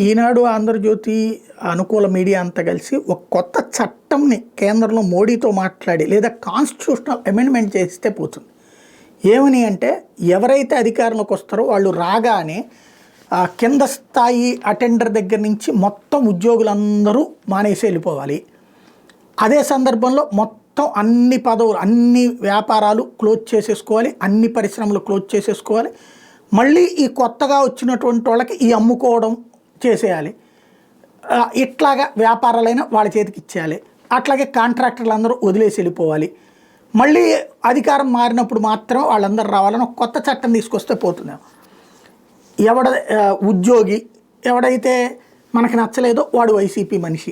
ఈనాడు, ఆంధ్రజ్యోతి, అనుకూల మీడియా అంతా కలిసి ఒక కొత్త చట్టంని కేంద్రంలో మోడీతో మాట్లాడి లేదా కాన్స్టిట్యూషనల్ అమెండ్మెంట్ చేస్తే పోతుంది. ఏమని అంటే ఎవరైతే అధికారంలోకి వస్తారో వాళ్ళు రాగానే కింద స్థాయి అటెండర్ దగ్గర నుంచి మొత్తం ఉద్యోగులందరూ మానేసి వెళ్ళిపోవాలి. అదే సందర్భంలో మొత్తం అన్ని పదవులు, అన్ని వ్యాపారాలు క్లోజ్ చేసేసుకోవాలి, అన్ని పరిశ్రమలు క్లోజ్ చేసేసుకోవాలి. మళ్ళీ ఈ కొత్తగా వచ్చినటువంటి వాళ్ళకి ఈ అమ్ముకోవడం చేసేయాలి. ఇట్లాగా వ్యాపారాలైనా వాళ్ళ చేతికి ఇచ్చేయాలి. అట్లాగే కాంట్రాక్టర్లు అందరూ వదిలేసి వెళ్ళిపోవాలి. మళ్ళీ అధికారం మారినప్పుడు మాత్రం వాళ్ళందరూ రావాలని ఒక కొత్త చట్టం తీసుకొస్తే పోతుంది. ఉద్యోగి ఎవడైతే మనకి నచ్చలేదో వాడు వైసీపీ మనిషి.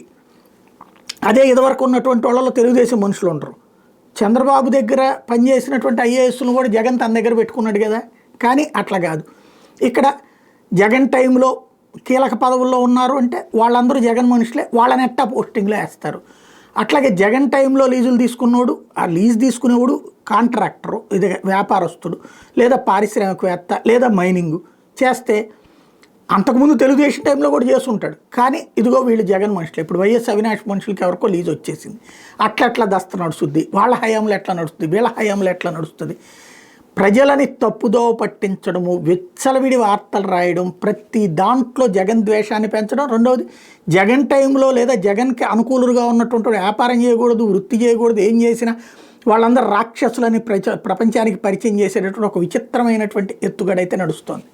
అదే ఇదివరకు ఉన్నటువంటి వాళ్ళలో తెలుగుదేశం మనుషులు ఉండరు. చంద్రబాబు దగ్గర పనిచేసినటువంటి ఐఏఎస్ను కూడా జగన్ తన దగ్గర పెట్టుకున్నాడు కదా. కానీ అట్లా కాదు. ఇక్కడ జగన్ టైంలో కీలక పదవుల్లో ఉన్నారు అంటే వాళ్ళందరూ జగన్ మనుషులే, వాళ్ళని ఎట్టా పోస్టింగ్లో వేస్తారు. అట్లాగే జగన్ టైంలో లీజులు తీసుకున్నోడు, ఆ లీజు తీసుకునేవాడు కాంట్రాక్టరు, ఇది వ్యాపారస్తుడు లేదా పారిశ్రామికవేత్త లేదా మైనింగు చేస్తే అంతకుముందు తెలుగుదేశం టైంలో కూడా చేస్తుంటాడు. కానీ ఇదిగో వీళ్ళు జగన్ మనుషులు. ఇప్పుడు వైఎస్ అవినాష్ మనుషులకి ఎవరికో లీజు వచ్చేసింది. అట్లా దస్త నడుస్తుంది. వాళ్ళ హయాంలో ఎట్లా నడుస్తుంది, వీళ్ళ హయాంలో ఎట్లా నడుస్తుంది. ప్రజలని తప్పుదో పట్టించడము, విచ్చలవిడి వార్తలు రాయడం, ప్రతి దాంట్లో జగన్ ద్వేషాన్ని పెంచడం. రెండవది జగన్ టైంలో లేదా జగన్కి అనుకూలుగా ఉన్నటువంటి వ్యాపారం చేయకూడదు, వృత్తి చేయకూడదు, ఏం చేసినా వాళ్ళందరూ రాక్షసులని ప్రపంచానికి పరిచయం చేసేటటువంటి ఒక విచిత్రమైనటువంటి ఎత్తుగడైతే నడుస్తోంది.